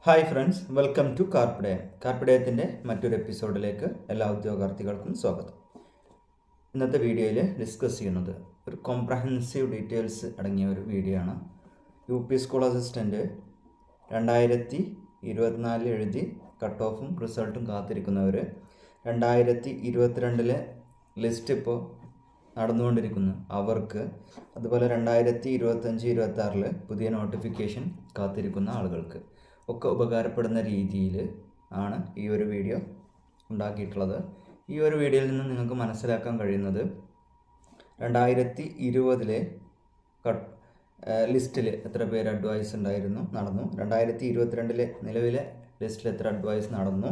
Hi friends, welcome to Karppidayam. കാർപ്പിടയത്തിൻ്റെ മറ്റൊരു എപ്പിസോഡിലേക്ക് എല്ലാ ഉദ്യോഗാർത്ഥികൾക്കും സ്വാഗതം. ഇന്നത്തെ വീഡിയോയിൽ ഡിസ്കസ് ചെയ്യുന്നത് ഒരു കോംപ്രഹെൻസീവ് ഡീറ്റെയിൽസ് അടങ്ങിയ ഒരു വീഡിയോ ആണ്. UP സ്കൂൾ അസിസ്റ്റൻറ്റ് 2024 എഴുതി കട്ട് ഓഫും റിസൾട്ടും കാത്തിരിക്കുന്നവർ 2022 ലിസ്റ്റ് ഇപ്പോൾ നടന്നുകൊണ്ടിരിക്കുന്നു അവർക്ക്, അതുപോലെ 2025-26 പുതിയ നോട്ടിഫിക്കേഷൻ കാത്തിരിക്കുന്ന ആളുകൾക്ക് ഒക്കെ ഉപകാരപ്പെടുന്ന രീതിയിൽ ആണ് ഈ ഒരു വീഡിയോ ഉണ്ടാക്കിയിട്ടുള്ളത്. ഈ ഒരു വീഡിയോയിൽ നിന്ന് നിങ്ങൾക്ക് മനസ്സിലാക്കാൻ കഴിയുന്നത് 2020 ലിസ്റ്റിൽ എത്ര പേര് അഡ്വൈസ് നടന്നു, 2022 നിലവിലെ ലിസ്റ്റിൽ എത്ര അഡ്വൈസ് നടന്നു,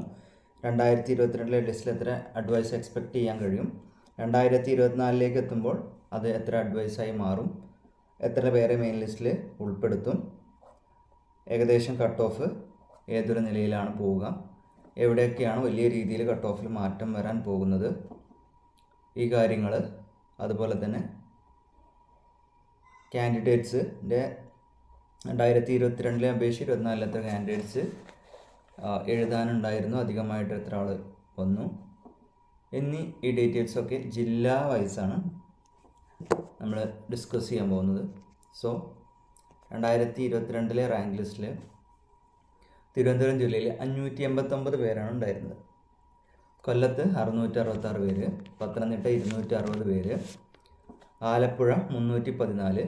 2022 ലിസ്റ്റിൽ എത്ര അഡ്വൈസ് എക്സ്പെക്റ്റ് ചെയ്യാൻ കഴിയും, 2024 എത്തുമ്പോൾ അത് എത്ര അഡ്വൈസായി മാറും, എത്ര പേരെ മെയിൻ ലിസ്റ്റിൽ ഉൾപ്പെടുത്തും, ഏകദേശം കട്ട് ഓഫ് ഏതൊരു നിലയിലാണ് പോവുക, എവിടെയൊക്കെയാണ് വലിയ രീതിയിൽ കട്ട് ഓഫിൽ മാറ്റം വരാൻ പോകുന്നത്, ഈ കാര്യങ്ങൾ, അതുപോലെ തന്നെ കാൻഡിഡേറ്റ്സിൻ്റെ 2022 അപേക്ഷിച്ച് 24 എത്ര കാൻഡിഡേറ്റ്സ് എഴുതാനുണ്ടായിരുന്നു, അധികമായിട്ട് എത്ര ആൾ വന്നു എന്നീ ഈ ഡീറ്റെയിൽസൊക്കെ ജില്ലാ വൈസാണ് നമ്മൾ ഡിസ്കസ് ചെയ്യാൻ പോകുന്നത്. സോ 2022 റാങ്ക് ലിസ്റ്റിൽ തിരുവനന്തപുരം ജില്ലയിൽ 589 പേരാണ് ഉണ്ടായിരുന്നത്. കൊല്ലത്ത് 666 പേര്, പത്തനംതിട്ട 260 പേര്, ആലപ്പുഴ 314,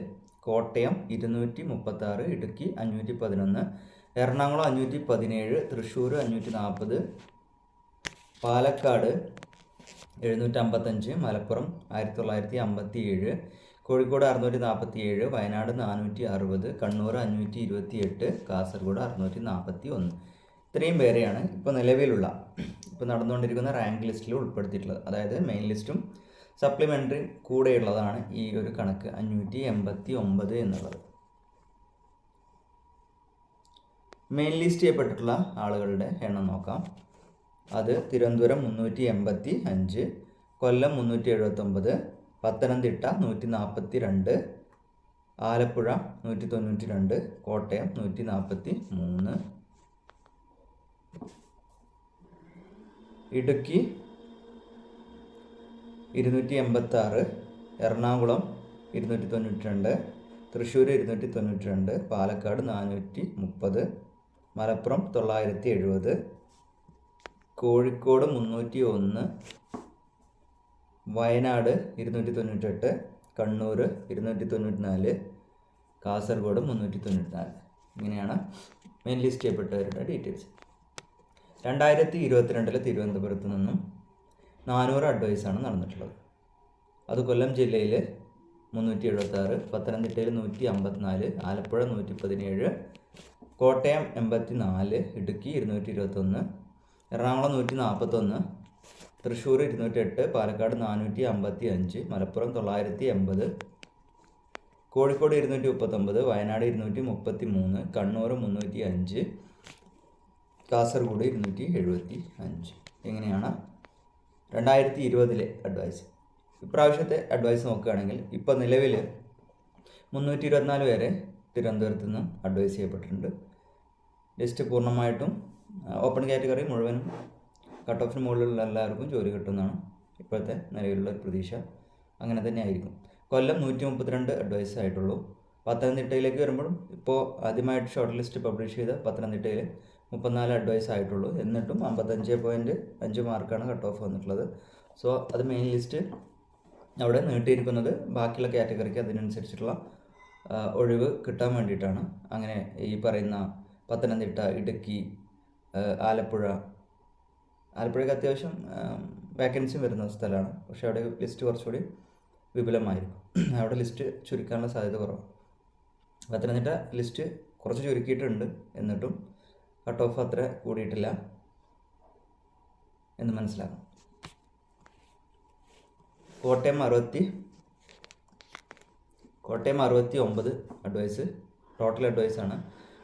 കോട്ടയം 236, ഇടുക്കി 511, എറണാകുളം 517, തൃശ്ശൂർ 540, പാലക്കാട് 755, മലപ്പുറം 1957, കോഴിക്കോട് 647, വയനാട് 460, കണ്ണൂർ 528, കാസർഗോഡ് 641. ഇത്രയും പേരെയാണ് ഇപ്പോൾ നിലവിലുള്ള നടന്നുകൊണ്ടിരിക്കുന്ന റാങ്ക് ലിസ്റ്റിൽ ഉൾപ്പെടുത്തിയിട്ടുള്ളത്. അതായത് മെയിൻ ലിസ്റ്റും സപ്ലിമെൻ്ററി കൂടെയുള്ളതാണ് ഈ ഒരു കണക്ക് 589 എന്നുള്ളത്. മെയിൻ ലിസ്റ്റ് ചെയ്യപ്പെട്ടിട്ടുള്ള ആളുകളുടെ എണ്ണം നോക്കാം. അത് തിരുവനന്തപുരം 385, കൊല്ലം 379, പത്തനംതിട്ട 142, ആലപ്പുഴ 192, കോട്ടയം 143, ഇടുക്കി 286, എറണാകുളം 292, തൃശ്ശൂർ 292, പാലക്കാട് 430, മലപ്പുറം 970, കോഴിക്കോട് 301, വയനാട് 298, കണ്ണൂർ 294, കാസർഗോഡ് 394. ഇങ്ങനെയാണ് മെയിൻ ലിസ്റ്റ് ചെയ്യപ്പെട്ടവരുടെ ഡീറ്റെയിൽസ്. 2022 തിരുവനന്തപുരത്ത് നിന്നും 400 അഡ്വൈസാണ് നടന്നിട്ടുള്ളത്. അത് കൊല്ലം ജില്ലയിൽ 376, പത്തനംതിട്ടയിൽ 154, ആലപ്പുഴ 117, കോട്ടയം 84, ഇടുക്കി 221, എറണാകുളം 141, തൃശ്ശൂർ 208, പാലക്കാട് 455, മലപ്പുറം 980, കോഴിക്കോട് 239, വയനാട് 233, കണ്ണൂർ 305, കാസർഗോഡ് 275. ഇങ്ങനെയാണ് 2020 അഡ്വൈസ്. ഇപ്രാവശ്യത്തെ അഡ്വൈസ് നോക്കുകയാണെങ്കിൽ ഇപ്പോൾ നിലവിൽ 324 പേരെ തിരുവനന്തപുരത്ത് നിന്ന് അഡ്വൈസ് ചെയ്യപ്പെട്ടിട്ടുണ്ട്. ലിസ്റ്റ് പൂർണ്ണമായിട്ടും ഓപ്പൺ കാറ്റഗറി മുഴുവനും കട്ട് ഓഫിന് മുകളിലുള്ള എല്ലാവർക്കും ജോലി കിട്ടുമെന്നാണ് ഇപ്പോഴത്തെ നിലവിലുള്ള പ്രതീക്ഷ. അങ്ങനെ തന്നെ ആയിരിക്കും. കൊല്ലം 132 അഡ്വൈസ് ആയിട്ടുള്ളൂ. പത്തനംതിട്ടയിലേക്ക് വരുമ്പോഴും ഇപ്പോൾ ആദ്യമായിട്ട് ഷോർട്ട് ലിസ്റ്റ് പബ്ലിഷ് ചെയ്ത പത്തനംതിട്ടയിൽ 34 അഡ്വൈസ് ആയിട്ടുള്ളൂ. എന്നിട്ടും 55.5 മാർക്കാണ് കട്ട് ഓഫ് വന്നിട്ടുള്ളത്. സോ അത് മെയിൻ ലിസ്റ്റ് അവിടെ നീട്ടിയിരിക്കുന്നത് ബാക്കിയുള്ള കാറ്റഗറിക്ക് അതിനനുസരിച്ചിട്ടുള്ള ഒഴിവ് കിട്ടാൻ വേണ്ടിയിട്ടാണ്. അങ്ങനെ ഈ പറയുന്ന പത്തനംതിട്ട, ഇടുക്കി, ആലപ്പുഴയ്ക്ക് അത്യാവശ്യം വേക്കൻസി വരുന്ന സ്ഥലമാണ്. പക്ഷേ അവിടെ ലിസ്റ്റ് കുറച്ചുകൂടി വിപുലമായിരിക്കും. അവിടെ ലിസ്റ്റ് ചുരുക്കാനുള്ള സാധ്യത കുറവാണ്. പത്തനംതിട്ട ലിസ്റ്റ് കുറച്ച് ചുരുക്കിയിട്ടുണ്ട്, എന്നിട്ടും കട്ട് ഓഫ് അത്ര കൂടിയിട്ടില്ല എന്ന് മനസ്സിലാക്കണം. കോട്ടയം 69 അഡ്വൈസ് ടോട്ടൽ അഡ്വൈസാണ്.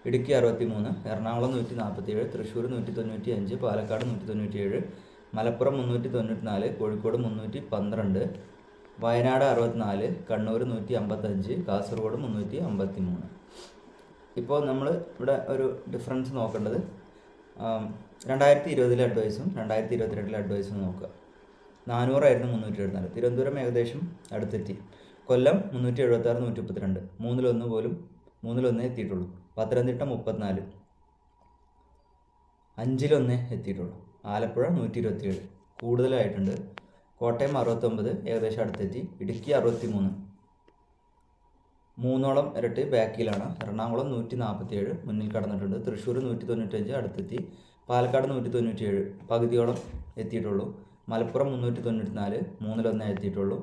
ഇടുക്കി 63, എറണാകുളം 147, തൃശ്ശൂർ 195, പാലക്കാട് 197, മലപ്പുറം 394, കോഴിക്കോട് 312, വയനാട് 64, കണ്ണൂർ 155, കാസർഗോഡ് 353. ഇപ്പോൾ നമ്മൾ ഇവിടെ ഒരു ഡിഫറൻസ് നോക്കേണ്ടത് 2020 അഡ്വൈസും 2022 അഡ്വൈസും നോക്കുക. 400 374. തിരുവനന്തപുരം ഏകദേശം അടുത്തെത്തി. കൊല്ലം 376 132. മൂന്നിലൊന്നേ എത്തിയിട്ടുള്ളൂ. പത്തനംതിട്ട 34, 5 എത്തിയിട്ടുള്ളൂ. ആലപ്പുഴ 127 കൂടുതലായിട്ടുണ്ട്. കോട്ടയം 69 ഏകദേശം അടുത്തെത്തി. ഇടുക്കി 63, 3 ഇരട്ടി ബാക്കിലാണ്. എറണാകുളം 147 മുന്നിൽ കടന്നിട്ടുണ്ട്. തൃശ്ശൂർ 195 അടുത്തെത്തി. പാലക്കാട് 197 പകുതിയോളം എത്തിയിട്ടുള്ളൂ. മലപ്പുറം 394 മൂന്നിലൊന്നേ എത്തിയിട്ടുള്ളൂ.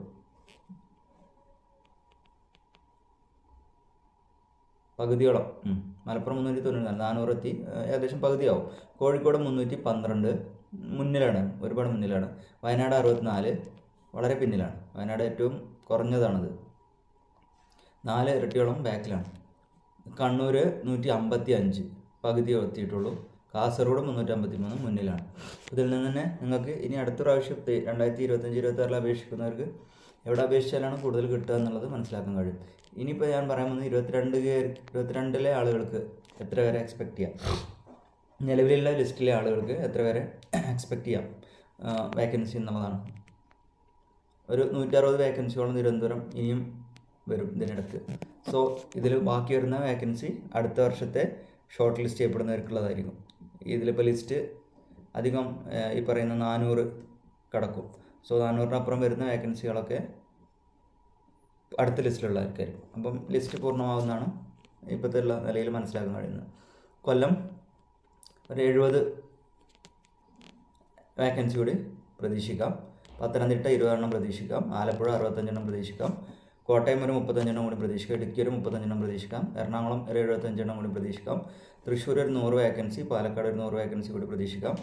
പകുതിയോളം മലപ്പുറം 394 400 എത്തി, ഏകദേശം പകുതിയാവും. കോഴിക്കോട് 312 മുന്നിലാണ്, ഒരുപാട് മുന്നിലാണ്. വയനാട് 64 വളരെ പിന്നിലാണ്. വയനാട് ഏറ്റവും കുറഞ്ഞതാണത്, 4 ഇരട്ടിയോളം ബാക്കിലാണ്. കണ്ണൂർ 155 പകുതി എത്തിയിട്ടുള്ളൂ. കാസർഗോഡ് 353 മുന്നിലാണ്. ഇതിൽ നിന്ന് തന്നെ നിങ്ങൾക്ക് ഇനി അടുത്ത പ്രാവശ്യം 2025-26 അപേക്ഷിക്കുന്നവർക്ക് എവിടെ അപേക്ഷിച്ചാലാണ് കൂടുതൽ കിട്ടുക എന്നുള്ളത് മനസ്സിലാക്കാൻ കഴിയും. ഇനിയിപ്പോൾ ഞാൻ പറയാൻ പോകുന്നത് 22 ആളുകൾക്ക് എത്ര വരെ എക്സ്പെക്റ്റ് ചെയ്യാം, നിലവിലുള്ള ലിസ്റ്റിലെ ആളുകൾക്ക് എത്ര വരെ എക്സ്പെക്റ്റ് ചെയ്യാം വേക്കൻസി എന്നുള്ളതാണ്. ഒരു 160 വേക്കൻസിയോളം തിരുവനന്തപുരം ഇനിയും വരും ഇതിനിടയ്ക്ക്. സോ ഇതിൽ ബാക്കി വരുന്ന വേക്കൻസി അടുത്ത വർഷത്തെ ഷോർട്ട് ലിസ്റ്റ് ചെയ്യപ്പെടുന്നവർക്കുള്ളതായിരിക്കും. ഇതിലിപ്പോൾ ലിസ്റ്റ് അധികം ഈ പറയുന്ന 400 കടക്കും. സോ 400-നപ്പുറം വരുന്ന വേക്കൻസികളൊക്കെ അടുത്ത ലിസ്റ്റിലുള്ളവർക്കായിരിക്കും. അപ്പം ലിസ്റ്റ് പൂർണ്ണമാകുന്നതാണ് ഇപ്പോഴത്തെ ഉള്ള നിലയിൽ മനസ്സിലാക്കാൻ കഴിയുന്നത്. കൊല്ലം ഒരു 70 വേക്കൻസി കൂടി പ്രതീക്ഷിക്കാം. പത്തനംതിട്ട 20 പ്രതീക്ഷിക്കാം. ആലപ്പുഴ 65 പ്രതീക്ഷിക്കാം. കോട്ടയം ഒരു 35 കൂടി പ്രതീക്ഷിക്കാം. ഇടുക്കി ഒരു 35 പ്രതീക്ഷിക്കാം. എറണാകുളം ഒരു 75 കൂടി പ്രതീക്ഷിക്കാം. തൃശ്ശൂർ ഒരു 100 വേക്കൻസി, പാലക്കാട് ഒരു 100 വേക്കൻസി കൂടി പ്രതീക്ഷിക്കാം.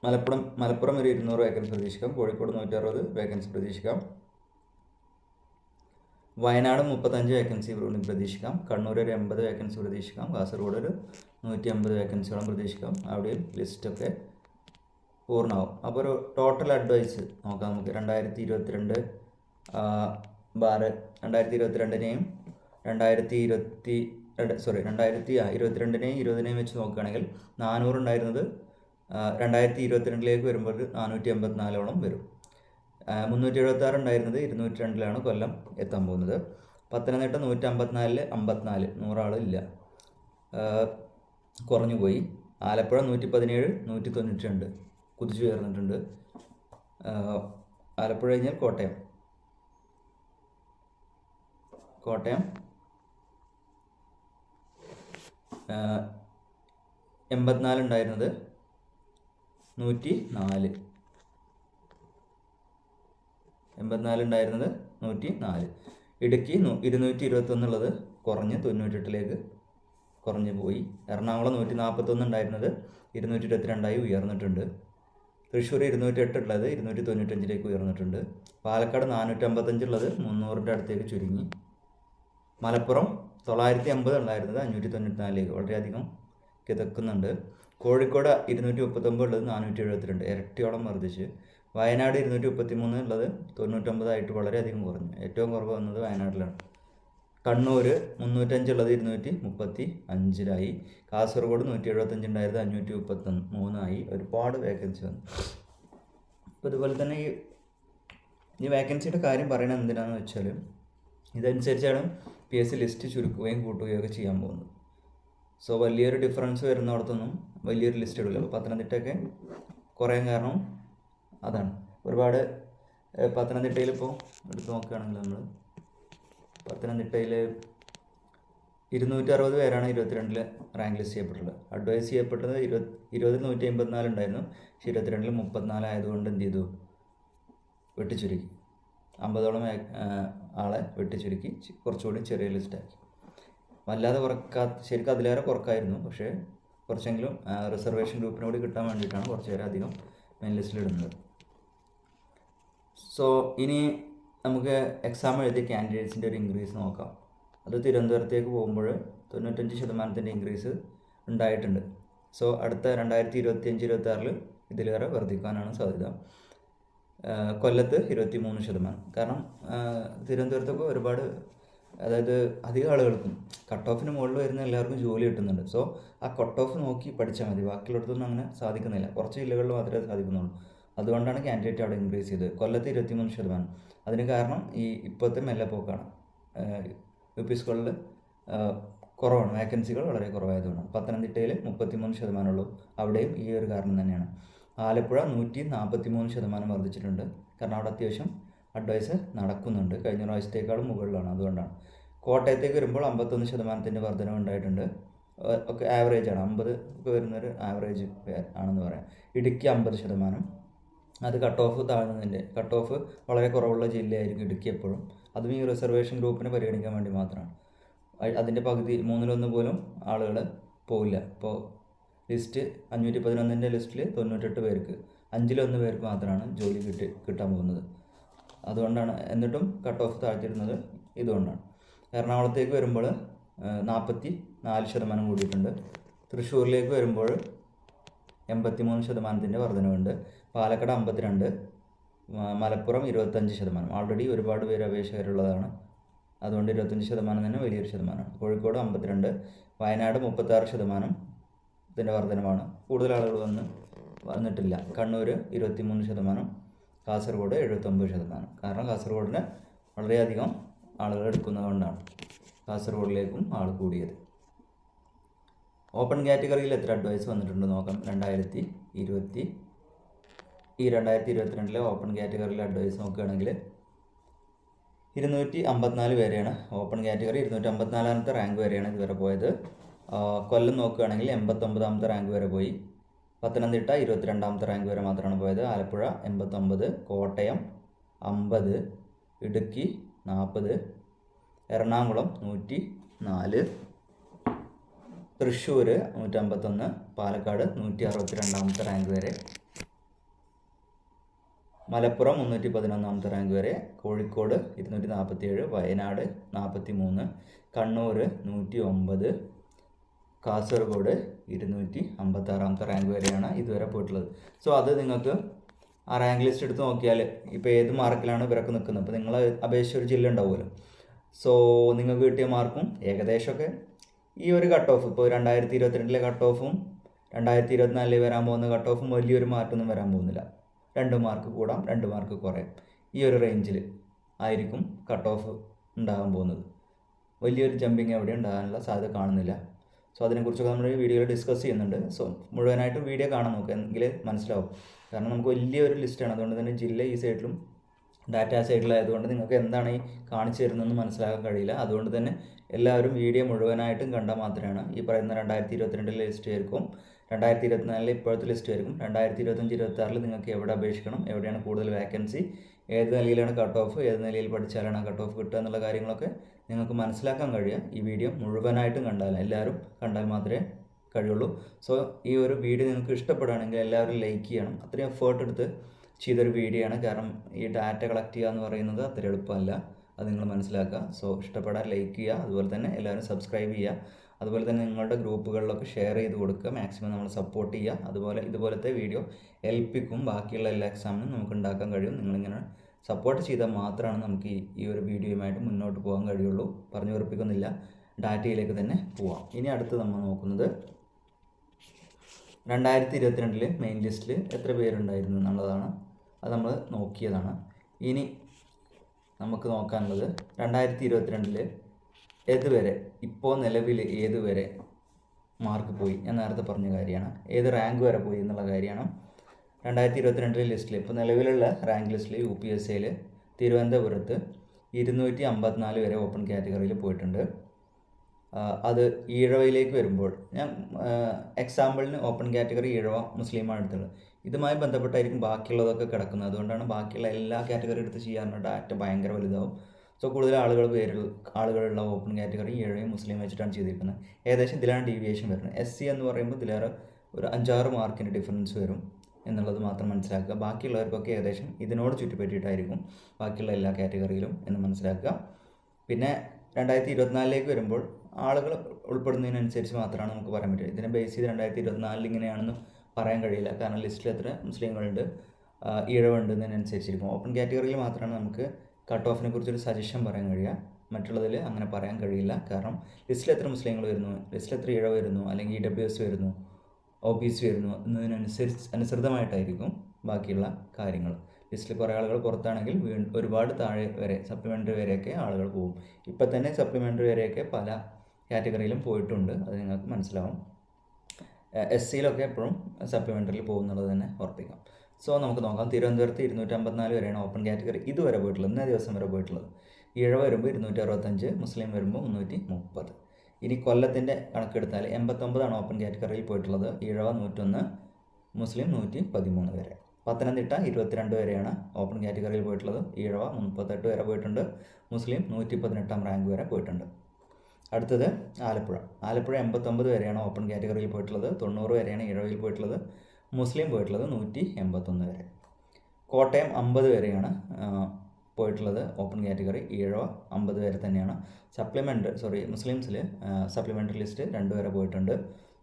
മലപ്പുറം ഒരു 200 വേക്കൻസി പ്രതീക്ഷിക്കാം. കോഴിക്കോട് 160 വേക്കൻസി പ്രതീക്ഷിക്കാം. വയനാട് 35 വേക്കൻസി കൂടി പ്രതീക്ഷിക്കാം. കണ്ണൂർ ഒരു 80 വേക്കൻസി പ്രതീക്ഷിക്കാം. കാസർഗോഡ് ഒരു 150 വേക്കൻസിയോളം പ്രതീക്ഷിക്കാം. അവിടെയും ലിസ്റ്റൊക്കെ പൂർണ്ണമാവും. അപ്പോൾ ഒരു ടോട്ടൽ അഡ്വൈസ് നോക്കാം നമുക്ക്. 2022-നെയും 2022-നെയും 2020-നെയും വെച്ച് നോക്കുകയാണെങ്കിൽ 400 ഉണ്ടായിരുന്നത് 2022-ലേക്ക് വരുമ്പോൾ 484 വരും. 376 ഉണ്ടായിരുന്നത് 202-ലാണ് കൊല്ലം എത്താൻ പോകുന്നത്. പത്തനംതിട്ട 154 54 100 ഇല്ല, കുറഞ്ഞു പോയി. ആലപ്പുഴ 117 192 കുതിച്ചു ഉയർന്നിട്ടുണ്ട്. ആലപ്പുഴ കഴിഞ്ഞാൽ കോട്ടയം 84 ഉണ്ടായിരുന്നത് 104, 84 ഉണ്ടായിരുന്നത് 104. ഇടുക്കി 221 ഉള്ളത് കുറഞ്ഞ് 98-ലേക്ക് കുറഞ്ഞു പോയി. എറണാകുളം 141 ഉണ്ടായിരുന്നത് 222 ഉയർന്നിട്ടുണ്ട്. തൃശ്ശൂർ 208 ഉള്ളത് 295-ലേക്ക് ഉയർന്നിട്ടുണ്ട്. പാലക്കാട് 455 ഉള്ളത് 300-ൻ്റെ അടുത്തേക്ക് ചുരുങ്ങി. മലപ്പുറം 950 ഉണ്ടായിരുന്നത് 594-ലേക്ക് വളരെയധികം കിതക്കുന്നുണ്ട്. കോഴിക്കോട് 239 ഉള്ളത് 472, ഇരട്ടിയോളം വർദ്ധിച്ച്. വയനാട് 233 ഉള്ളത് 99 വളരെയധികം കുറഞ്ഞു. ഏറ്റവും കുറവ് വന്നത് വയനാട്ടിലാണ്. കണ്ണൂർ 305 ഉള്ളത് 235-ലായി. കാസർഗോഡ് 175 ഉണ്ടായിരുന്നത് 533-ആയി. ഒരുപാട് വേക്കൻസി വന്നു. അപ്പോൾ ഇതുപോലെ തന്നെ ഈ വേക്കൻസിയുടെ കാര്യം പറയുന്നത് എന്തിനാണെന്ന് വെച്ചാൽ ഇതനുസരിച്ചാണ് PSC ലിസ്റ്റ് ചുരുക്കുകയും കൂട്ടുകയും ഒക്കെ ചെയ്യാൻ പോകുന്നത്. സോ വലിയൊരു ഡിഫറൻസ് വരുന്നിടത്തൊന്നും വലിയൊരു ലിസ്റ്റ് ഇടില്ല. അപ്പോൾ പത്തനംതിട്ടയൊക്കെ കുറയാൻ കാരണം അതാണ്. ഒരുപാട് പത്തനംതിട്ടയിൽ ഇപ്പോൾ എടുത്ത് നോക്കുകയാണെങ്കിൽ നമ്മൾ പത്തനംതിട്ടയിൽ 260 പേരാണ് 22-ൽ റാങ്ക് ലിസ്റ്റ് ചെയ്യപ്പെട്ടുള്ളത്. അഡ്വൈസ് ചെയ്യപ്പെട്ടത് 20-ൽ 154 ഉണ്ടായിരുന്നു. പക്ഷേ 22-ൽ 34 ആയതുകൊണ്ട് എന്ത് ചെയ്തു, വെട്ടിച്ചുരുക്കി. 50ഓളം ആളെ വെട്ടിച്ചുരുക്കി കുറച്ചുകൂടി ചെറിയ ലിസ്റ്റാക്കി. വല്ലാതെ ശരിക്കും അതിലേറെ കുറക്കായിരുന്നു. പക്ഷേ കുറച്ചെങ്കിലും റിസർവേഷൻ ഗ്രൂപ്പിന് കൂടി കിട്ടാൻ വേണ്ടിയിട്ടാണ് കുറച്ചേറെ അധികം മെയിൻ ലിസ്റ്റിലിടുന്നത്. സോ ഇനി നമുക്ക് എക്സാം എഴുതിയ കാൻഡിഡേറ്റ്സിൻ്റെ ഒരു ഇൻക്രീസ് നോക്കാം. അത് തിരുവനന്തപുരത്തേക്ക് പോകുമ്പോൾ 95% ഇൻക്രീസ് ഉണ്ടായിട്ടുണ്ട്. സോ അടുത്ത 2025-26 ഇതിലേറെ വർദ്ധിക്കാനാണ് സാധ്യത. കൊല്ലത്ത് 23%. കാരണം തിരുവനന്തപുരത്തൊക്കെ ഒരുപാട് അതായത് അധികം ആളുകൾക്കും കട്ട് ഓഫിന് മുകളിൽ വരുന്ന എല്ലാവർക്കും ജോലി കിട്ടുന്നുണ്ട്. സോ ആ കട്ട് ഓഫ് നോക്കി പഠിച്ചാൽ മതി. ബാക്കിയുള്ളിടത്തൊന്നും അങ്ങനെ സാധിക്കുന്നില്ല. കുറച്ച് ജില്ലകളിൽ മാത്രമേ സാധിക്കുന്നുള്ളൂ. അതുകൊണ്ടാണ് കാൻഡിഡേറ്റ് അവിടെ ഇൻക്രീസ് ചെയ്തത്. കൊല്ലത്ത് 23%. അതിന് കാരണം ഈ ഇപ്പോഴത്തെ മെല്ലെപ്പോക്കാണ്. UP സ്കൂളിൽ കുറവാണ്, വേക്കൻസികൾ വളരെ കുറവായതുകൊണ്ടാണ്. പത്തനംതിട്ടയിൽ 33% ഉള്ളൂ. അവിടെയും ഈ ഒരു കാരണം തന്നെയാണ്. ആലപ്പുഴ 143% വർദ്ധിച്ചിട്ടുണ്ട്. കാരണം അവിടെ അത്യാവശ്യം അഡ്വൈസ് നടക്കുന്നുണ്ട്. കഴിഞ്ഞ പ്രാവശ്യത്തേക്കാളും മുകളിലാണ്. അതുകൊണ്ടാണ്. കോട്ടയത്തേക്ക് വരുമ്പോൾ 51% വർധനവ് ഉണ്ടായിട്ടുണ്ട്. ഒക്കെ ആവറേജാണ്. 50 ഒക്കെ വരുന്നൊരു ആവറേജ് ആണെന്ന് പറയാം. ഇടുക്കി 50%. അത് കട്ട് ഓഫ് താഴ്ന്നതിൻ്റെ, കട്ട് ഓഫ് വളരെ കുറവുള്ള ജില്ലയായിരിക്കും ഇടുക്കി എപ്പോഴും. അതും ഈ റിസർവേഷൻ ഗ്രൂപ്പിനെ പരിഗണിക്കാൻ വേണ്ടി മാത്രമാണ്. അതിൻ്റെ പകുതി 1/3 പോലും ആളുകൾ പോവില്ല. ഇപ്പോൾ ലിസ്റ്റ് 511 ലിസ്റ്റിൽ 98 പേർക്ക് 1/5 പേർക്ക് മാത്രമാണ് ജോലി കിട്ടാൻ പോകുന്നത്. അതുകൊണ്ടാണ്. എന്നിട്ടും കട്ട് ഓഫ് താഴ്ത്തിയിരുന്നത് ഇതുകൊണ്ടാണ്. എറണാകുളത്തേക്ക് വരുമ്പോൾ 44% കൂടിയിട്ടുണ്ട്. തൃശ്ശൂരിലേക്ക് വരുമ്പോൾ 83% വർധനവുണ്ട്. പാലക്കാട് 52%, മലപ്പുറം 25%. ഓൾറെഡി ഒരുപാട് പേര് അപേക്ഷകരുള്ളതാണ്. അതുകൊണ്ട് 25% തന്നെ വലിയൊരു ശതമാനമാണ്. കോഴിക്കോട് 52%, വയനാട് 36% ഇതിൻ്റെ വർധനമാണ്. കൂടുതൽ ആളുകൾ വന്നിട്ടില്ല. കണ്ണൂർ 23%, കാസർഗോഡ് 79%. കാരണം കാസർഗോഡിന് വളരെയധികം ആളുകൾ എടുക്കുന്നതുകൊണ്ടാണ് കാസർഗോഡിലേക്കും ആൾ കൂടിയത്. ഓപ്പൺ കാറ്റഗറിയിൽ എത്ര അഡ്വൈസ് വന്നിട്ടുണ്ട് നോക്കാം. 2022 ഓപ്പൺ കാറ്റഗറിയിലെ അഡ്വൈസ് നോക്കുകയാണെങ്കിൽ 254 പേരെയാണ് ഓപ്പൺ കാറ്റഗറി. 254ാമത്തെ റാങ്ക് വരെയാണ് ഇതുവരെ പോയത്. കൊല്ലം നോക്കുകയാണെങ്കിൽ 89ാമത്തെ റാങ്ക് വരെ പോയി. പത്തനംതിട്ട 22ാമത്തെ റാങ്ക് വരെ മാത്രമാണ് പോയത്. ആലപ്പുഴ 89, കോട്ടയം 50, ഇടുക്കി 40, എറണാകുളം 104, തൃശ്ശൂർ 151, പാലക്കാട് 162ാമത്തെ റാങ്ക് വരെ, മലപ്പുറം 311ാമത്തെ റാങ്ക് വരെ, കോഴിക്കോട് 247, വയനാട് 43, കണ്ണൂർ 109, കാസർഗോഡ് 256ാമത്തെ റാങ്ക് വരെയാണ് ഇതുവരെ പോയിട്ടുള്ളത്. സോ അത് നിങ്ങൾക്ക് ആ റാങ്ക് ലിസ്റ്റ് എടുത്ത് നോക്കിയാൽ ഇപ്പോൾ ഏത് മാർക്കിലാണ് ഇവരൊക്കെ നിൽക്കുന്നത്. ഇപ്പോൾ നിങ്ങൾ അപേക്ഷിച്ച ഒരു ജില്ല ഉണ്ടാവുമല്ലോ. സോ നിങ്ങൾക്ക് കിട്ടിയ മാർക്കും ഏകദേശമൊക്കെ ഈ ഒരു കട്ട് ഓഫ്, ഇപ്പോൾ 2022 കട്ട് ഓഫും 2024 വരാൻ പോകുന്ന കട്ട് ഓഫും വലിയൊരു മാറ്റമൊന്നും വരാൻ പോകുന്നില്ല. 2 മാർക്ക് കൂടാം, 2 മാർക്ക് കുറയാം. ഈ ഒരു റേഞ്ചിൽ ആയിരിക്കും കട്ട് ഓഫ് ഉണ്ടാകാൻ പോകുന്നത്. വലിയൊരു ജമ്പിങ് എവിടെ ഉണ്ടാകാനുള്ള സാധ്യത കാണുന്നില്ല. സോ അതിനെക്കുറിച്ചൊക്കെ നമ്മൾ ഈ വീഡിയോയിൽ ഡിസ്കസ് ചെയ്യുന്നുണ്ട്. സോ മുഴുവനായിട്ടും വീഡിയോ കാണാൻ നോക്കുക, എങ്കിൽ മനസ്സിലാവും. കാരണം നമുക്ക് വലിയൊരു ലിസ്റ്റാണ്. അതുകൊണ്ട് തന്നെ ജില്ല ഈ സൈഡിലും ഡാറ്റ സൈഡിലായതുകൊണ്ട് നിങ്ങൾക്ക് എന്താണ് ഈ കാണിച്ചു തരുന്നതെന്ന് മനസ്സിലാക്കാൻ കഴിയില്ല. അതുകൊണ്ട് തന്നെ എല്ലാവരും വീഡിയോ മുഴുവനായിട്ടും കണ്ടാൽ മാത്രമാണ് ഈ പറയുന്ന 2022 ലിസ്റ്റ് ആയിരിക്കും, 2024 ഇപ്പോഴത്തെ ലിസ്റ്റ് ആയിരിക്കും. 2025-26 നിങ്ങൾക്ക് എവിടെ അപേക്ഷിക്കണം, എവിടെയാണ് കൂടുതൽ വേക്കൻസി, ഏത് നിലയിലാണ് കട്ട് ഓഫ്, ഏത് നിലയിൽ പഠിച്ചാലാണ് ആ കട്ട് ഓഫ് കിട്ടുക എന്നുള്ള കാര്യങ്ങളൊക്കെ നിങ്ങൾക്ക് മനസ്സിലാക്കാൻ കഴിയുക ഈ വീഡിയോ മുഴുവനായിട്ടും കണ്ടാൽ, എല്ലാവരും കണ്ടാൽ മാത്രമേ കഴിയുള്ളൂ. സോ ഈ ഒരു വീഡിയോ നിങ്ങൾക്ക് ഇഷ്ടപ്പെടുകയാണെങ്കിൽ എല്ലാവരും ലൈക്ക് ചെയ്യണം. അത്രയും എഫേർട്ട് എടുത്ത് ചെയ്തൊരു വീഡിയോ ആണ്. കാരണം ഈ ഡാറ്റ കളക്ട് ചെയ്യുക എന്ന് പറയുന്നത് അത്ര എളുപ്പമല്ല, അത് നിങ്ങൾ മനസ്സിലാക്കുക. സോ ഇഷ്ടപ്പെടാൻ ലൈക്ക് ചെയ്യുക, അതുപോലെ തന്നെ എല്ലാവരും സബ്സ്ക്രൈബ് ചെയ്യുക, അതുപോലെ തന്നെ നിങ്ങളുടെ ഗ്രൂപ്പുകളിലൊക്കെ ഷെയർ ചെയ്ത് കൊടുക്കുക. മാക്സിമം നമ്മൾ സപ്പോർട്ട് ചെയ്യുക. അതുപോലെ ഇതുപോലത്തെ വീഡിയോ എൽപിക്കും ബാക്കിയുള്ള എല്ലാ എക്സാമിനും നമുക്ക് ഉണ്ടാക്കാൻ കഴിയും. നിങ്ങളിങ്ങനെ സപ്പോർട്ട് ചെയ്താൽ മാത്രമാണ് നമുക്ക് ഈ ഒരു വീഡിയോയുമായിട്ട് മുന്നോട്ട് പോകാൻ കഴിയുള്ളൂ. പറഞ്ഞു ഉറപ്പിക്കുന്നില്ല, ഡാറ്റയിലേക്ക് തന്നെ പോവാം. ഇനി അടുത്ത് നമ്മൾ നോക്കുന്നത് 2022 മെയിൻ ലിസ്റ്റിൽ എത്ര പേരുണ്ടായിരുന്നു എന്നുള്ളതാണ്. അത് നമ്മൾ നോക്കിയതാണ്. ഇനി നമുക്ക് നോക്കാനുള്ളത് 2022 ഏതുവരെ, ഇപ്പോൾ നിലവിൽ ഏതുവരെ മാർക്ക് പോയി, ഞാൻ നേരത്തെ പറഞ്ഞ കാര്യമാണ്. ഏത് റാങ്ക് വരെ പോയി എന്നുള്ള കാര്യമാണ് 2022 ലിസ്റ്റിൽ. ഇപ്പോൾ നിലവിലുള്ള റാങ്ക് ലിസ്റ്റിൽ UPSCയിൽ തിരുവനന്തപുരത്ത് 254 വരെ ഓപ്പൺ കാറ്റഗറിയിൽ പോയിട്ടുണ്ട്. അത് ഈഴവയിലേക്ക് വരുമ്പോൾ, ഞാൻ എക്സാമ്പിളിന് ഓപ്പൺ കാറ്റഗറി ഈഴവ മുസ്ലിമാണ് എടുത്തത്. ഇതുമായി ബന്ധപ്പെട്ടായിരിക്കും ബാക്കിയുള്ളതൊക്കെ കിടക്കുന്നത്. അതുകൊണ്ടാണ് ബാക്കിയുള്ള എല്ലാ കാറ്റഗറി എടുത്ത് ചെയ്യാനുള്ള ഡാറ്റ ഭയങ്കര വലുതാവും. സോ കൂടുതൽ ആളുകളുള്ള ഓപ്പൺ കാറ്റഗറി ഈഴവയും മുസ്ലിം വെച്ചിട്ടാണ് ചെയ്തിരിക്കുന്നത്. ഏകദേശം ഇതിലാണ് ഡീവിയേഷൻ വരുന്നത്. SC എന്ന് പറയുമ്പോൾ ഇതിലേറെ ഒരു 5-6 മാർക്കിൻ്റെ ഡിഫറൻസ് വരും എന്നുള്ളത് മാത്രം മനസ്സിലാക്കുക. ബാക്കിയുള്ളവർക്കൊക്കെ ഏകദേശം ഇതിനോട് ചുറ്റിപ്പറ്റിയിട്ടായിരിക്കും ബാക്കിയുള്ള എല്ലാ കാറ്റഗറിയിലും എന്ന് മനസ്സിലാക്കുക. പിന്നെ 2024 വരുമ്പോൾ ആളുകൾ ഉൾപ്പെടുന്നതിനനുസരിച്ച് മാത്രമാണ് നമുക്ക് പറയാൻ പറ്റുക. ഇതിനെ ബേസ് ചെയ്ത് 2024 ഇങ്ങനെയാണെന്ന് പറയാൻ കഴിയില്ല. കാരണം ലിസ്റ്റിൽ എത്ര മുസ്ലിങ്ങളുണ്ട്, ഈഴവുണ്ട് എന്നതിനനുസരിച്ചിരിക്കും. ഓപ്പൺ കാറ്റഗറിയിൽ മാത്രമാണ് നമുക്ക് കട്ട് ഓഫിനെ കുറിച്ചൊരു സജഷൻ പറയാൻ കഴിയുക. മറ്റുള്ളതിൽ അങ്ങനെ പറയാൻ കഴിയില്ല. കാരണം ലിസ്റ്റിൽ എത്ര മുസ്ലിങ്ങൾ വരുന്നു, ലിസ്റ്റിൽ എത്ര ഇഴ വരുന്നു, അല്ലെങ്കിൽ EWS വരുന്നു, OBC വരുന്നു അനുസൃതമായിട്ടായിരിക്കും ബാക്കിയുള്ള കാര്യങ്ങൾ. ലിസ്റ്റിൽ കുറേ ആളുകൾ പുറത്താണെങ്കിൽ ഒരുപാട് താഴെ വരെ സപ്ലിമെൻ്ററി വരെയൊക്കെ ആളുകൾ പോകും. ഇപ്പം തന്നെ സപ്ലിമെൻ്ററി വരെയൊക്കെ പല കാറ്റഗറിയിലും പോയിട്ടുണ്ട്, അത് നിങ്ങൾക്ക് മനസ്സിലാവും. SCയിലൊക്കെ എപ്പോഴും സപ്ലിമെൻ്ററിയിൽ പോകുന്നുള്ളത് തന്നെ ഉറപ്പിക്കാം. സോ നമുക്ക് നോക്കാം. തിരുവനന്തപുരത്ത് 254 വരെയാണ് ഓപ്പൺ കാറ്റഗറി ഇതുവരെ പോയിട്ടുള്ളത്, ഇന്നേ ദിവസം വരെ പോയിട്ടുള്ളത്. ഇഴ വരുമ്പോൾ 265, മുസ്ലിം വരുമ്പോൾ 330. ഇനി കൊല്ലത്തിൻ്റെ കണക്കെടുത്താൽ 89 ഓപ്പൺ കാറ്റഗറിയിൽ പോയിട്ടുള്ളത്. ഇഴ 101, മുസ്ലിം 113 വരെ. പത്തനംതിട്ട 22 വരെയാണ് ഓപ്പൺ കാറ്റഗറിയിൽ പോയിട്ടുള്ളത്. ഇഴ 38 വരെ പോയിട്ടുണ്ട്, മുസ്ലിം 118 റാങ്ക് വരെ പോയിട്ടുണ്ട്. അടുത്തത് ആലപ്പുഴ. 89 വരെയാണ് ഓപ്പൺ കാറ്റഗറിയിൽ പോയിട്ടുള്ളത്. 90 വരെയാണ് ഇഴവയിൽ പോയിട്ടുള്ളത്. മുസ്ലിം പോയിട്ടുള്ളത് 181 വരെ. കോട്ടയം 50 വരെയാണ് പോയിട്ടുള്ളത് ഓപ്പൺ കാറ്റഗറി. ഇഴ 50 വരെ തന്നെയാണ്. മുസ്ലിംസിൽ സപ്ലിമെൻ്ററി ലിസ്റ്റ് 2 വരെ പോയിട്ടുണ്ട്.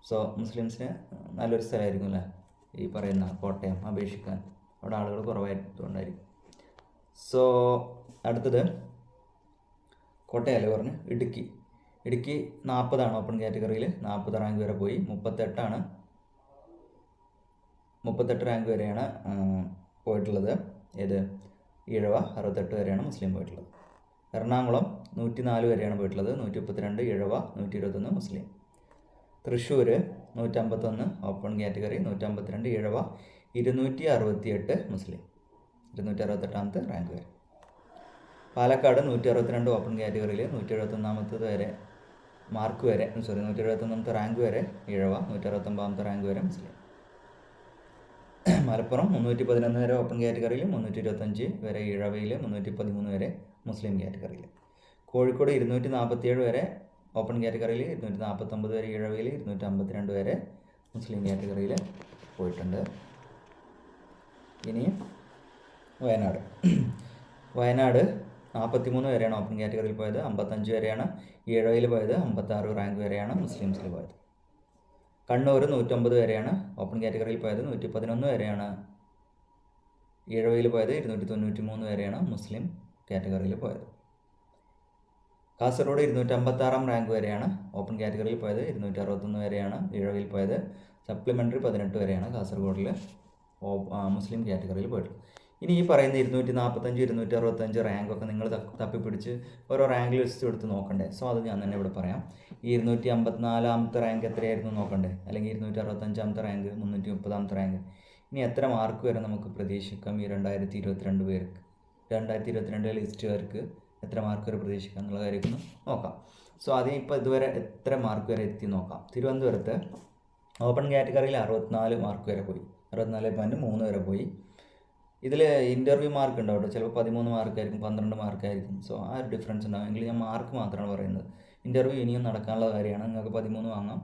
സോ മുസ്ലിംസിന് നല്ലൊരു സ്ഥലമായിരിക്കും അല്ലേ ഈ പറയുന്ന കോട്ടയം അപേക്ഷിക്കാൻ, അവിടെ ആളുകൾ കുറവായതുകൊണ്ടായിരിക്കും. സോ അടുത്തത് കോട്ടയമല്ലേ പറഞ്ഞു, ഇടുക്കി 40 ഓപ്പൺ കാറ്റഗറിയിൽ, 40 റാങ്ക് വരെ പോയി. 38 റാങ്ക് വരെയാണ് പോയിട്ടുള്ളത്. ഏത് ഇഴവ 68 വരെയാണ് മുസ്ലിം പോയിട്ടുള്ളത്. എറണാകുളം 104 വരെയാണ് പോയിട്ടുള്ളത്. 132 ഇഴവ, 121 മുസ്ലിം. തൃശ്ശൂർ 151 ഓപ്പൺ കാറ്റഗറി, 152 ഇഴവ, 268 മുസ്ലിം, 268 റാങ്ക് വരെ. പാലക്കാട് 162 ഓപ്പൺ കാറ്റഗറിയിൽ, 171 വരെ മാർക്ക് വരെ 171 റാങ്ക് വരെ ഇഴവ, 169 റാങ്ക് വരെ മുസ്ലിം. മലപ്പുറം 311 വരെ ഓപ്പൺ കാറ്റഗറിയിൽ, 325 വരെ ഇഴവയിൽ, 313 വരെ മുസ്ലിം കാറ്റഗറിയിൽ. കോഴിക്കോട് 247 വരെ ഓപ്പൺ കാറ്റഗറിയിൽ, 249 വരെ ഇഴവയിൽ, 252 വരെ മുസ്ലിം കാറ്റഗറിയിൽ പോയിട്ടുണ്ട്. ഇനി വയനാട് 43 വരെയാണ് ഓപ്പൺ കാറ്റഗറിയിൽ പോയത്. 55 വരെയാണ് ഇഴവയിൽ പോയത്. 56 റാങ്ക് വരെയാണ് മുസ്ലിംസിൽ പോയത്. കണ്ണൂർ 109 വരെയാണ് ഓപ്പൺ കാറ്റഗറിയിൽ പോയത്. 111 വരെയാണ് ഇഴവയിൽ പോയത്. 293 വരെയാണ് മുസ്ലിം കാറ്റഗറിയിൽ പോയത്. കാസർഗോഡ് 256 റാങ്ക് വരെയാണ് ഓപ്പൺ കാറ്റഗറിയിൽ പോയത്. 261 വരെയാണ് ഇഴവയിൽ പോയത്. സപ്ലിമെൻ്ററി 18 വരെയാണ് കാസർഗോഡിൽ മുസ്ലിം കാറ്റഗറിയിൽ പോയിട്ടുള്ളത്. ഇനി ഈ പറയുന്ന 245, 265 റാങ്കൊക്കെ നിങ്ങൾ തപ്പിപ്പിടിച്ച് ഓരോ റാങ്ക് ലിസ്റ്റ് എടുത്ത് നോക്കണ്ടേ. സോ അത് ഞാൻ തന്നെ ഇവിടെ പറയാം. ഈ 254 റാങ്ക് എത്രയായിരുന്നു നോക്കണ്ടേ, അല്ലെങ്കിൽ 265 റാങ്ക്, 330 റാങ്ക്. ഇനി എത്ര മാർക്ക് വരെ നമുക്ക് പ്രതീക്ഷിക്കാം ഈ 2022 പേർക്ക്, 2022 ലിസ്റ്റുകാർക്ക് എത്ര മാർക്ക് വരെ പ്രതീക്ഷിക്കാം എന്നുള്ള കാര്യമൊക്കെ നോക്കാം. സോ അതിന് ഇപ്പോൾ ഇതുവരെ എത്ര മാർക്ക് വരെ എത്തി നോക്കാം. തിരുവനന്തപുരത്ത് ഓപ്പൺ കാറ്റഗറിയിൽ 64 മാർക്ക് വരെ പോയി, 64.3 വരെ പോയി. ഇതിൽ ഇൻ്റർവ്യൂ മാർക്ക് ഉണ്ടാവും കേട്ടോ, ചിലപ്പോൾ 13 മാർക്കായിരിക്കും, 12 മാർക്കായിരിക്കും. സോ ആ ഒരു ഡിഫറൻസ് ഉണ്ടാവും. എങ്കിൽ ഞാൻ മാർക്ക് മാത്രമാണ് പറയുന്നത്. ഇൻ്റർവ്യൂ ഇനിയും നടക്കാനുള്ള കാര്യമാണ്. നിങ്ങൾക്ക് 13 വാങ്ങാം,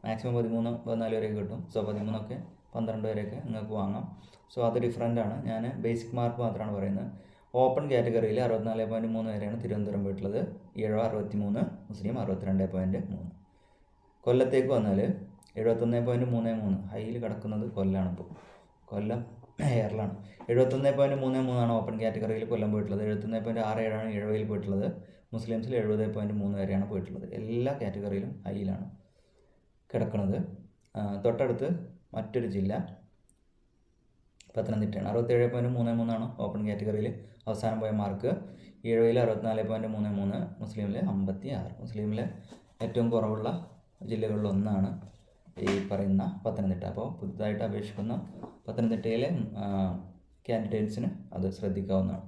മാക്സിമം 13, 14 വരെയൊക്കെ കിട്ടും. സോ 13 12 വരെയൊക്കെ നിങ്ങൾക്ക് വാങ്ങാം. സോ അത് ഡിഫറൻ്റ് ആണ്. ഞാൻ ബേസിക് മാർക്ക് മാത്രമാണ് പറയുന്നത്. ഓപ്പൺ കാറ്റഗറിയിൽ 64.3 വരെയാണ് തിരുവനന്തപുരം പോയിട്ടുള്ളത്. ഇഴവ 63, മുസ്ലിം 62.3. കൊല്ലത്തേക്ക് വന്നാൽ 71.33, ഹൈയിൽ കിടക്കുന്നത് കൊല്ലമാണ്. ഇപ്പോൾ കൊല്ലം എയറിലാണ്. 71.33 ഓപ്പൺ കാറ്റഗറിയിൽ കൊല്ലം പോയിട്ടുള്ളത്. 71.67 ഇഴവയിൽ പോയിട്ടുള്ളത്. മുസ്ലിംസിൽ 70.3 വരെയാണ് പോയിട്ടുള്ളത്. എല്ലാ കാറ്റഗറിയിലും ഹൈയിലാണ് കിടക്കുന്നത്. തൊട്ടടുത്ത് മറ്റൊരു ജില്ല പത്തനംതിട്ടയാണ്. 67.33 ഓപ്പൺ കാറ്റഗറിയിൽ അവസാനം പോയ മാർക്ക്. ഇഴവയിൽ 64.33, മുസ്ലിമിൽ 56. മുസ്ലിമിലെ ഏറ്റവും കുറവുള്ള ജില്ലകളിലൊന്നാണ് ഈ പറയുന്ന പത്തനംതിട്ട. അപ്പോൾ പുതുതായിട്ട് അപേക്ഷിക്കുന്ന പത്തനംതിട്ടയിലെ കാൻഡിഡേറ്റ്സിന് അത് ശ്രദ്ധിക്കാവുന്നതാണ്.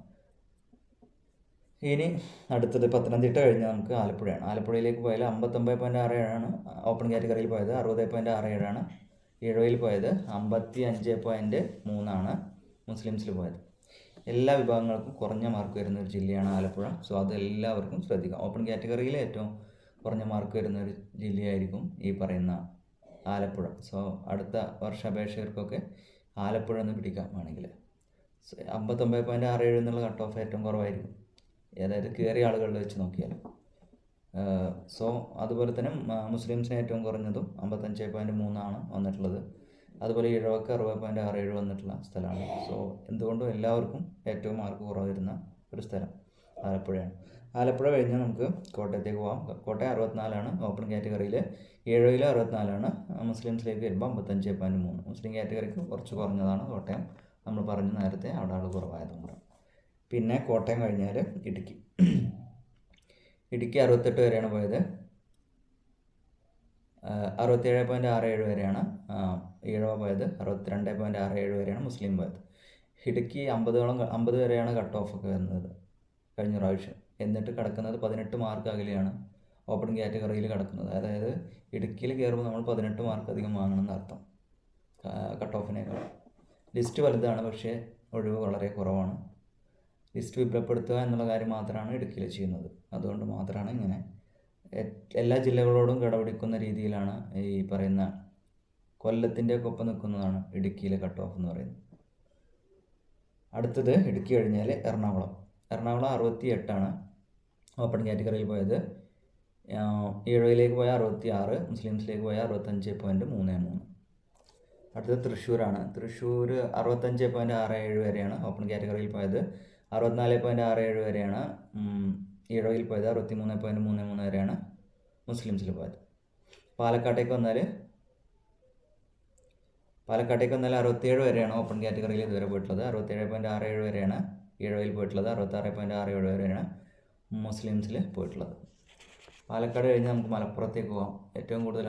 ഇനി അടുത്തത് പത്തനംതിട്ട കഴിഞ്ഞാൽ നമുക്ക് ആലപ്പുഴയാണ്. ആലപ്പുഴയിലേക്ക് പോയാൽ 59.67 ഓപ്പൺ കാറ്റഗറിയിൽ പോയത്. 60.67 ഇഴവയിൽ പോയത്. 55.3 മുസ്ലിംസിൽ പോയത്. എല്ലാ വിഭാഗങ്ങൾക്കും കുറഞ്ഞ മാർക്ക് വരുന്ന ഒരു ജില്ലയാണ് ആലപ്പുഴ. സോ അത് എല്ലാവർക്കും ശ്രദ്ധിക്കാം. ഓപ്പൺ കാറ്റഗറിയിൽ ഏറ്റവും കുറഞ്ഞ മാർക്ക് വരുന്ന ഒരു ജില്ലയായിരിക്കും ഈ പറയുന്ന ആലപ്പുഴ. സോ അടുത്ത വർഷ അപേക്ഷകർക്കൊക്കെ ആലപ്പുഴ എന്ന് പിടിക്കാം വേണമെങ്കിൽ. 59.67 എന്നുള്ള കട്ട് ഓഫ് ഏറ്റവും കുറവായിരിക്കും, അതായത് കയറിയ ആളുകളിൽ വെച്ച് നോക്കിയാൽ. സോ അതുപോലെ തന്നെ മുസ്ലിംസിന് ഏറ്റവും കുറഞ്ഞതും 55.3 വന്നിട്ടുള്ളത്. അതുപോലെ ഇഴവക്ക് 60.67 വന്നിട്ടുള്ള സ്ഥലമാണ്. സോ എന്തുകൊണ്ടും എല്ലാവർക്കും ഏറ്റവും മാർക്ക് കുറവ് വരുന്ന ഒരു സ്ഥലം ആലപ്പുഴയാണ്. ആലപ്പുഴ കഴിഞ്ഞ് നമുക്ക് കോട്ടയത്തേക്ക് പോകാം. കോട്ടയം 64ആണ് ഓപ്പൺ കാറ്റഗറിയിൽ, 70 64ആണ്. മുസ്ലിംസിലേക്ക് വരുമ്പോൾ 55.3. മുസ്ലിം കാറ്റഗറിക്ക് കുറച്ച് കുറഞ്ഞതാണ് കോട്ടയം. നമ്മൾ പറഞ്ഞു നേരത്തെ അവിടെ ആൾ കുറവായതുകൊണ്ട്. പിന്നെ കോട്ടയം കഴിഞ്ഞാൽ ഇടുക്കി. ഇടുക്കി 68 വരെയാണ് പോയത്. 67.67 വരെയാണ് ഈഴവ പോയത്. 62.67 വരെയാണ് മുസ്ലിം പോയത്. ഇടുക്കി 50 വരെയാണ് കട്ട് ഓഫ് ഒക്കെ വരുന്നത് കഴിഞ്ഞ പ്രാവശ്യം. എന്നിട്ട് കിടക്കുന്നത് 18 മാർക്ക് അകലെയാണ് ഓപ്പൺ കാറ്റഗറിയിൽ കിടക്കുന്നത്. അതായത് ഇടുക്കിയിൽ കയറുമ്പോൾ നമ്മൾ 18 മാർക്ക് അധികം വാങ്ങണമെന്ന് അർത്ഥം കട്ട് ഓഫിനേക്കാൾ. ലിസ്റ്റ് വലുതാണ്, പക്ഷേ ഒഴിവ് വളരെ കുറവാണ്. ലിസ്റ്റ് വിപുലപ്പെടുത്തുക എന്നുള്ള കാര്യം മാത്രമാണ് ഇടുക്കിയിൽ ചെയ്യുന്നത്. അതുകൊണ്ട് മാത്രമാണ് ഇങ്ങനെ എല്ലാ ജില്ലകളോടും കിടപിടിക്കുന്ന രീതിയിലാണ് ഈ പറയുന്ന കൊല്ലത്തിൻ്റെ ഒക്കെ ഒപ്പം നിൽക്കുന്നതാണ് ഇടുക്കിയിലെ കട്ട് ഓഫ് എന്ന് പറയുന്നത്. അടുത്തത് ഇടുക്കി കഴിഞ്ഞാൽ എറണാകുളം. എറണാകുളം 68ആണ് ഓപ്പൺ കാറ്റഗറിയിൽ പോയത്. 70 പോയ 66, മുസ്ലിംസിലേക്ക് പോയ 65.33. അടുത്തത് തൃശ്ശൂരാണ്. തൃശ്ശൂർ 65.67 വരെയാണ് ഓപ്പൺ കാറ്റഗറിയിൽ പോയത്. 64.67 വരെയാണ് ഈഴവയിൽ പോയത്. 63.33 വരെയാണ് മുസ്ലിംസിൽ പോയത്. പാലക്കാട്ടേക്ക് വന്നാൽ 67 വരെയാണ് ഓപ്പൺ കാറ്റഗറിയിൽ ഇതുവരെ പോയിട്ടുള്ളത്. 67.67 വരെയാണ് ഈഴവയിൽ പോയിട്ടുള്ളത്. 66.67 വരെയാണ് മുസ്ലിംസിൽ പോയിട്ടുള്ളത്. പാലക്കാട് കഴിഞ്ഞ് നമുക്ക് മലപ്പുറത്തേക്ക് പോകാം. ഏറ്റവും കൂടുതൽ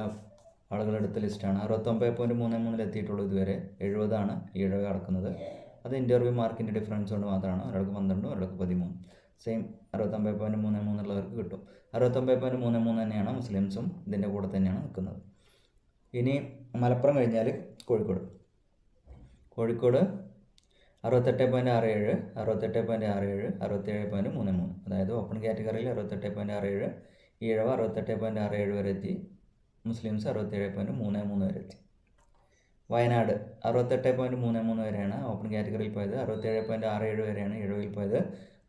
ആളുകളെടുത്ത ലിസ്റ്റാണ്. 69.33 എത്തിയിട്ടുള്ളൂ ഇതുവരെ. 70ആണ് ഈഴവ കിടക്കുന്നത്. അത് ഇൻ്റർവ്യൂ മാർക്കിൻ്റെ ഡിഫറൻസ് കൊണ്ട് മാത്രമാണ്. ഒരാൾക്ക് 12, ഒരാൾക്ക് 13. സെയിം 69.33 ഉള്ളവർക്ക് കിട്ടും. 69.33 തന്നെയാണ് മുസ്ലിംസും ഇതിൻ്റെ കൂടെ തന്നെയാണ് നിൽക്കുന്നത്. ഇനി മലപ്പുറം കഴിഞ്ഞാൽ കോഴിക്കോട്. 68.67, 68.67, 67.33. അതായത് ഓപ്പൺ കാറ്റഗറിയിൽ 68.67, ഈഴവ 68.67 വരെ എത്തി. മുസ്ലിംസ് 67.33 വരെ എത്തി. വയനാട് 68.33 വരെയാണ് ഓപ്പൺ കാറ്റഗറിയിൽ പോയത്. 67.67 വരെയാണ് ഈഴവയിൽ പോയത്.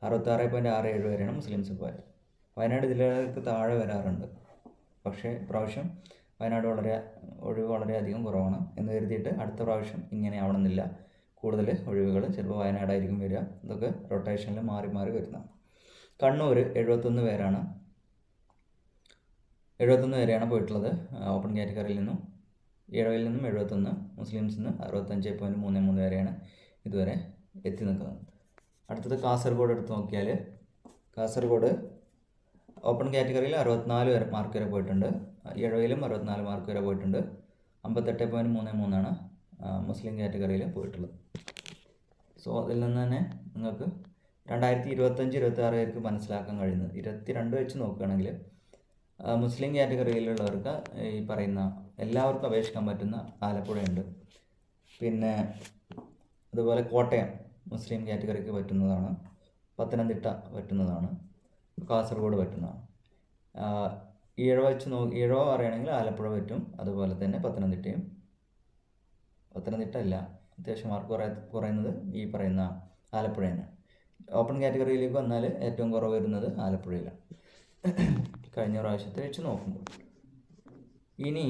66.67 വരെയാണ് മുസ്ലിംസ് പോയത്. വയനാട് ജില്ലകൾക്ക് താഴെ വരാറുണ്ട്. പക്ഷേ പ്രാവശ്യം വയനാട് ഒഴിവ് വളരെയധികം കുറവാണ് എന്ന് കരുതിയിട്ട് അടുത്ത പ്രാവശ്യം ഇങ്ങനെ ആവണമെന്നില്ല. കൂടുതൽ ഒഴിവുകൾ ചിലപ്പോൾ വയനാടായിരിക്കും വരിക. ഇതൊക്കെ റൊട്ടേഷനിൽ മാറി മാറി വരുന്നതാണ്. കണ്ണൂർ 71 പേരാണ്. 71 വരെയാണ് പോയിട്ടുള്ളത് ഓപ്പൺ കാറ്റഗറിയിൽ നിന്നും. ഈഴവയിൽ നിന്നും 71, മുസ്ലിംസിൽ നിന്ന് 65.33 വരെയാണ് ഇതുവരെ എത്തി നിൽക്കുന്നത്. അടുത്തത് കാസർഗോഡ് എടുത്ത് നോക്കിയാൽ, കാസർഗോഡ് ഓപ്പൺ കാറ്റഗറിയിൽ 64 മാർക്ക് വരെ പോയിട്ടുണ്ട്. ഈഴവയിലും 64 മാർക്ക് വരെ പോയിട്ടുണ്ട്. 58.33 മുസ്ലിം കാറ്റഗറിയിൽ പോയിട്ടുള്ളത്. സോ അതിൽ നിന്ന് തന്നെ നിങ്ങൾക്ക് 2025-26 മനസ്സിലാക്കാൻ കഴിയുന്നത് 22 വെച്ച് നോക്കുകയാണെങ്കിൽ മുസ്ലിം കാറ്റഗറിയിലുള്ളവർക്ക് ഈ പറയുന്ന എല്ലാവർക്കും അപേക്ഷിക്കാൻ പറ്റുന്ന ആലപ്പുഴയുണ്ട്. പിന്നെ അതുപോലെ കോട്ടയം മുസ്ലിം കാറ്റഗറിക്ക് പറ്റുന്നതാണ്. പത്തനംതിട്ട പറ്റുന്നതാണ്. കാസർഗോഡ് പറ്റുന്നതാണ്. ഈഴവ ഈഴവ പറയുകയാണെങ്കിൽ ആലപ്പുഴ പറ്റും. അതുപോലെ തന്നെ പത്തനംതിട്ട അല്ല, അത്യാവശ്യം മാർക്ക് കുറയുന്നത് ഈ പറയുന്ന ആലപ്പുഴയാണ്. ഓപ്പൺ കാറ്റഗറിയിലേക്ക് വന്നാൽ ഏറ്റവും കുറവ് വരുന്നത് ആലപ്പുഴയിലാണ് കഴിഞ്ഞ പ്രാവശ്യത്തെ വെച്ച് നോക്കുമ്പോൾ. ഇനി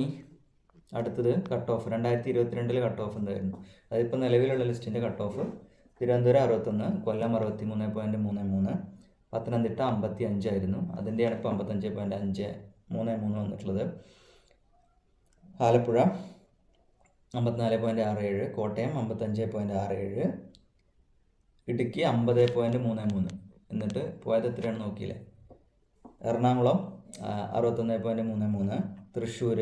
അടുത്തത് കട്ട് ഓഫ് 2022 കട്ട് ഓഫ് എന്തായിരുന്നു? അതിപ്പോൾ നിലവിലുള്ള ലിസ്റ്റിൻ്റെ കട്ട് ഓഫ്: തിരുവനന്തപുരം 61, കൊല്ലം 63.33, പത്തനംതിട്ട 55 ആയിരുന്നു. അതിൻ്റെയാണ് ഇപ്പോൾ 55.533 വന്നിട്ടുള്ളത്. ആലപ്പുഴ 54.67, കോട്ടയം 55.67, ഇടുക്കി 50.33. എന്നിട്ട് പോയത് എത്രയാണ് നോക്കിയില്ലേ? എറണാകുളം 61.33, തൃശ്ശൂർ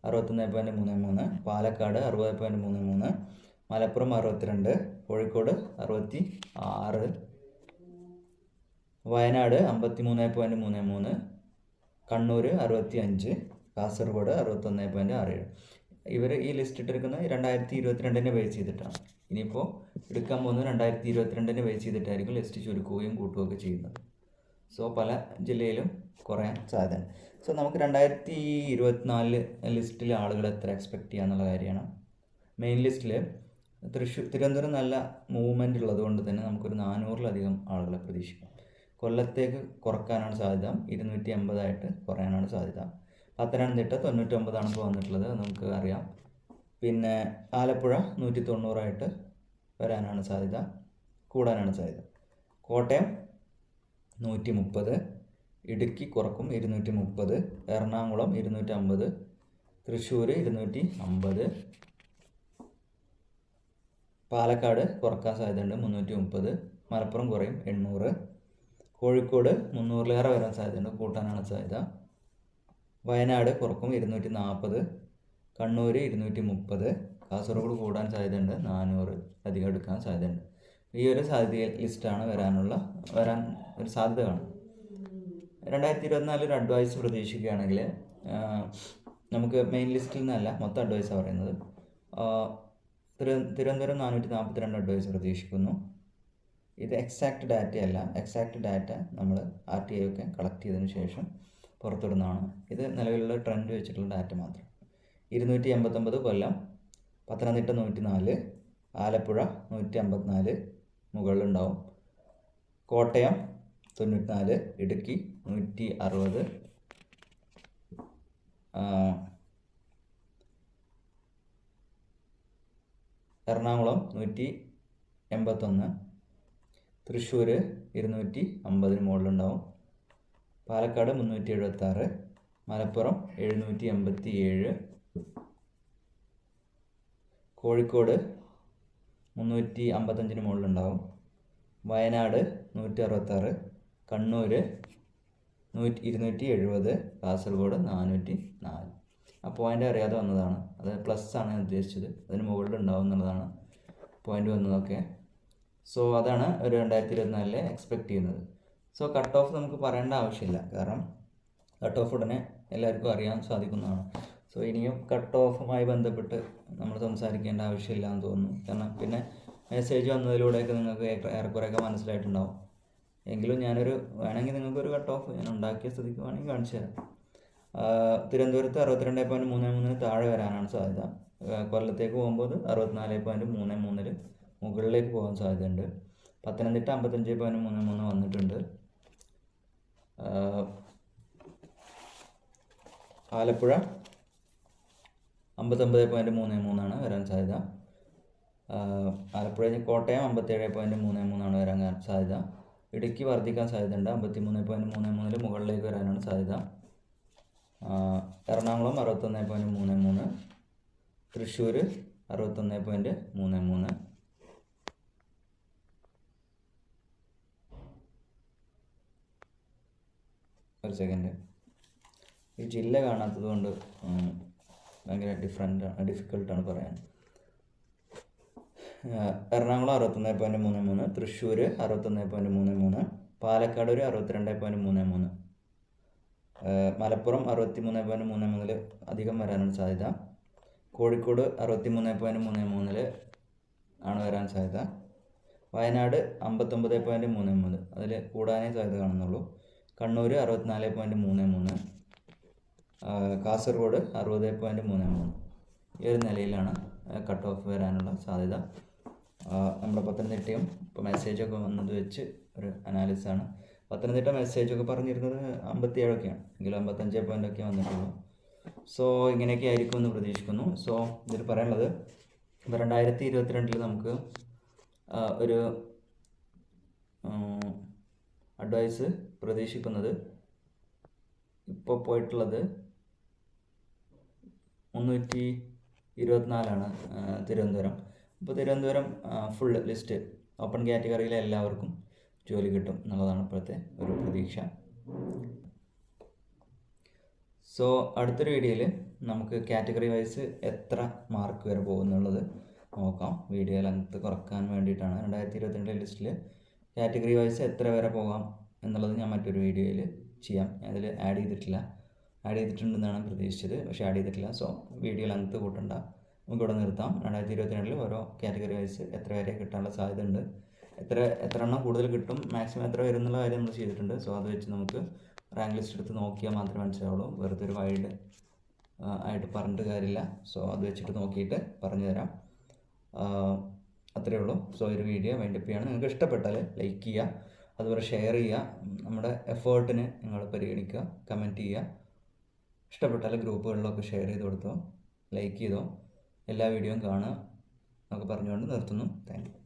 61.33, പാലക്കാട് 60.33, മലപ്പുറം 62, കോഴിക്കോട് 66, വയനാട് 53.33, കണ്ണൂർ 65, കാസർഗോഡ് 61.67. ഇവർ ഈ ലിസ്റ്റ് ഇട്ടിരിക്കുന്നത് 2022 ബേസ് ചെയ്തിട്ടാണ്. ഇനിയിപ്പോൾ എടുക്കാൻ പോകുന്നത് 2022 ബേസ് ചെയ്തിട്ടായിരിക്കും ലിസ്റ്റ് ചുരുക്കുകയും കൂട്ടുകയൊക്കെ ചെയ്യുന്നത്. സോ പല ജില്ലയിലും കുറയാൻ സാധ്യതയാണ്. സോ നമുക്ക് 2024 ലിസ്റ്റിലെ ആളുകൾ എത്ര എക്സ്പെക്റ്റ് ചെയ്യാന്നുള്ള കാര്യമാണ്. മെയിൻ ലിസ്റ്റിൽ തിരുവനന്തപുരം നല്ല മൂവ്മെൻ്റ് ഉള്ളത് കൊണ്ട് തന്നെ നമുക്കൊരു 400-ലധികം ആളുകളെ പ്രതീക്ഷിക്കാം. കൊല്ലത്തേക്ക് കുറക്കാനാണ് സാധ്യത. 280 കുറയാനാണ് സാധ്യത. പത്തനംതിട്ട 99 ഇപ്പോൾ വന്നിട്ടുള്ളത്, നമുക്ക് അറിയാം. പിന്നെ ആലപ്പുഴ 190 വരാനാണ് സാധ്യത, കൂടാനാണ് സാധ്യത. കോട്ടയം 130, ഇടുക്കി കുറക്കും 230, എറണാകുളം 250, തൃശ്ശൂർ 250, പാലക്കാട് കുറക്കാൻ സാധ്യതയുണ്ട് 330, മലപ്പുറം കുറയും 800, കോഴിക്കോട് 300-ലേറെ വരാൻ സാധ്യതയുണ്ട്, കൂട്ടാനാണ് സാധ്യത. വയനാട് കുറക്കും 240, കണ്ണൂർ 230, കാസർഗോഡ് കൂടാൻ സാധ്യതയുണ്ട് 400 അധികം എടുക്കാൻ സാധ്യതയുണ്ട്. ഈ ഒരു ലിസ്റ്റാണ് വരാൻ ഒരു സാധ്യത കാണും. 2024 ഒരു അഡ്വൈസ് പ്രതീക്ഷിക്കുകയാണെങ്കിൽ നമുക്ക് മെയിൻ ലിസ്റ്റിൽ നിന്നല്ല, മൊത്തം അഡ്വൈസാണ് പറയുന്നത്. തിരുവനന്തപുരം 442 അഡ്വൈസ് പ്രതീക്ഷിക്കുന്നു. ഇത് എക്സാക്റ്റ് ഡാറ്റയല്ല. എക്സാക്റ്റ് ഡാറ്റ നമ്മൾ RTI ഒക്കെ കളക്ട് ചെയ്തതിന് ശേഷം പുറത്തുവിടുന്നതാണ്. ഇത് നിലവിലുള്ള ട്രെൻഡ് വെച്ചിട്ടുള്ള ഡാറ്റ മാത്രം. 289 കൊല്ലം, പത്തനംതിട്ട 104, ആലപ്പുഴ 154 മുകളിലുണ്ടാവും, കോട്ടയം 94, ഇടുക്കി 160, എറണാകുളം 181, തൃശ്ശൂർ 250 മുകളിലുണ്ടാവും, പാലക്കാട് 376, മലപ്പുറം 787, കോഴിക്കോട് 355 മുകളിലുണ്ടാവും, വയനാട് 166, കണ്ണൂർ 270, കാസർഗോഡ് 404. ആ പോയിൻ്റ് അറിയാതെ വന്നതാണ്. അത് പ്ലസ് ആണ് ഞാൻ ഉദ്ദേശിച്ചത്. അതിന് മുകളിലുണ്ടാവും എന്നുള്ളതാണ് പോയിൻ്റ് വന്നതൊക്കെ. സോ അതാണ് ഒരു 2024 എക്സ്പെക്റ്റ് ചെയ്യുന്നത്. സോ കട്ട് ഓഫ് നമുക്ക് പറയേണ്ട ആവശ്യമില്ല, കാരണം കട്ട് ഓഫ് ഉടനെ എല്ലാവർക്കും അറിയാൻ സാധിക്കുന്നതാണ്. സോ ഇനിയും കട്ട് ഓഫുമായി ബന്ധപ്പെട്ട് നമ്മൾ സംസാരിക്കേണ്ട ആവശ്യമില്ല എന്ന് തോന്നുന്നു. കാരണം പിന്നെ മെസ്സേജ് വന്നതിലൂടെയൊക്കെ നിങ്ങൾക്ക് ഏറെക്കുറെയൊക്കെ മനസ്സിലായിട്ടുണ്ടാവും. എങ്കിലും വേണമെങ്കിൽ നിങ്ങൾക്കൊരു കട്ട് ഓഫ് ഞാൻ ഉണ്ടാക്കിയ സ്ഥിതിക്ക് വേണമെങ്കിൽ കാണിച്ചു തരാം. തിരുവനന്തപുരത്ത് 62.33 താഴെ വരാനാണ് സാധ്യത. കൊല്ലത്തേക്ക് പോകുമ്പോൾ 64.33 മുകളിലേക്ക് പോകാൻ സാധ്യതയുണ്ട്. പത്തനംതിട്ട 55.33 വന്നിട്ടുണ്ട്. ആലപ്പുഴ 59.33 വരാൻ സാധ്യത. ആലപ്പുഴ കോട്ടയം 57.33 വരാൻ സാധ്യത. ഇടുക്കി വർദ്ധിക്കാൻ സാധ്യതയുണ്ട്, 53.33 മുകളിലേക്ക് വരാനാണ് സാധ്യത. എറണാകുളം 61.33, തൃശ്ശൂർ 61.33. ഒരു സെക്കൻഡ്, ഈ ജില്ല കാണാത്തത് കൊണ്ട് ഭയങ്കര ഡിഫിക്കൽട്ടാണ് പറയാൻ. എറണാകുളം 61.33, തൃശ്ശൂർ 61.33, പാലക്കാട് ഒരു 62.33, മലപ്പുറം 63.33 അധികം വരാനാണ് സാധ്യത. കോഴിക്കോട് 63.33 ആണ് വരാൻ സാധ്യത. വയനാട് 59.33, അതിൽ കൂടാനേ സാധ്യത കാണുന്നുള്ളൂ. കണ്ണൂർ 64.33, കാസർഗോഡ് 60.33. ഈ ഒരു നിലയിലാണ് കട്ട് ഓഫ് വരാനുള്ള സാധ്യത. നമ്മുടെ പത്തനംതിട്ടയും ഇപ്പോൾ മെസ്സേജൊക്കെ വന്നത് വെച്ച് ഒരു അനാലിസാണ്. പത്തനംതിട്ട മെസ്സേജൊക്കെ പറഞ്ഞിരുന്നത് 57ഒക്കെയാണ്, എങ്കിലും 55 പോയിൻ്റൊക്കെ വന്നിട്ടുള്ളൂ. സോ ഇങ്ങനെയൊക്കെ ആയിരിക്കുമെന്ന് പ്രതീക്ഷിക്കുന്നു. സോ ഇതിൽ പറയാനുള്ളത്, ഇപ്പോൾ 2022 നമുക്ക് ഒരു അഡ്വൈസ് പ്രതീക്ഷിക്കുന്നത് ഇപ്പോൾ പോയിട്ടുള്ളത് 324 തിരുവനന്തപുരം. അപ്പോൾ തിരുവനന്തപുരം ഫുൾ ലിസ്റ്റ് ഓപ്പൺ കാറ്റഗറിയിലെ എല്ലാവർക്കും ജോലി കിട്ടും എന്നുള്ളതാണ് ഇപ്പോഴത്തെ ഒരു പ്രതീക്ഷ. സോ അടുത്തൊരു വീഡിയോയിൽ നമുക്ക് കാറ്റഗറി വൈസ് എത്ര മാർക്ക് വരെ പോകുന്നുള്ളത് നോക്കാം. വീഡിയോ ലെങ്ത്ത് കുറക്കാൻ വേണ്ടിയിട്ടാണ് 2022 ലിസ്റ്റിൽ കാറ്റഗറി വൈസ് എത്ര വരെ പോകാം എന്നുള്ളത് ഞാൻ മറ്റൊരു വീഡിയോയിൽ ചെയ്യാം. അതിൽ ആഡ് ചെയ്തിട്ടുണ്ടെന്നാണ് പ്രതീക്ഷിച്ചത്, പക്ഷേ ആഡ് ചെയ്തിട്ടില്ല. സോ വീഡിയോ ലെങ്ത്ത് കൂട്ടണ്ട, നമുക്കിവിടെ നിർത്താം. 2022 ഓരോ കാറ്റഗറി വൈസ് എത്ര വരെ കിട്ടാനുള്ള സാധ്യത ഉണ്ട്, എത്ര എണ്ണം കൂടുതൽ കിട്ടും, മാക്സിമം എത്ര വരും എന്നുള്ള കാര്യം നമ്മൾ ചെയ്തിട്ടുണ്ട്. സോ അത് വെച്ച് നമുക്ക് റാങ്ക് ലിസ്റ്റ് എടുത്ത് നോക്കിയാൽ മാത്രമേ മനസ്സിലാവുള്ളൂ. വെറുതെ ഒരു വൈഡ് ആയിട്ട് പറഞ്ഞിട്ട് കാര്യമില്ല. സോ അത് വെച്ചിട്ട് നോക്കിയിട്ട് പറഞ്ഞു തരാം. അത്രയേ ഉള്ളൂ. സോ ഒരു വീഡിയോ വൈൻഡപ്പ് ചെയ്യാണ്. നിങ്ങൾക്ക് ഇഷ്ടപ്പെട്ടാൽ ലൈക്ക് ചെയ്യുക, അതുപോലെ ഷെയർ ചെയ്യുക. നമ്മുടെ എഫേർട്ടിന് നിങ്ങൾ പരിഗണിക്കുക, കമൻറ്റ് ചെയ്യുക. ഇഷ്ടപ്പെട്ടാൽ ഗ്രൂപ്പുകളിലൊക്കെ ഷെയർ ചെയ്ത് കൊടുത്തോ, ലൈക്ക് ചെയ്തോ, എല്ലാ വീഡിയോയും കാണുക എന്നൊക്കെ പറഞ്ഞുകൊണ്ട് നിർത്തുന്നു. Thank you.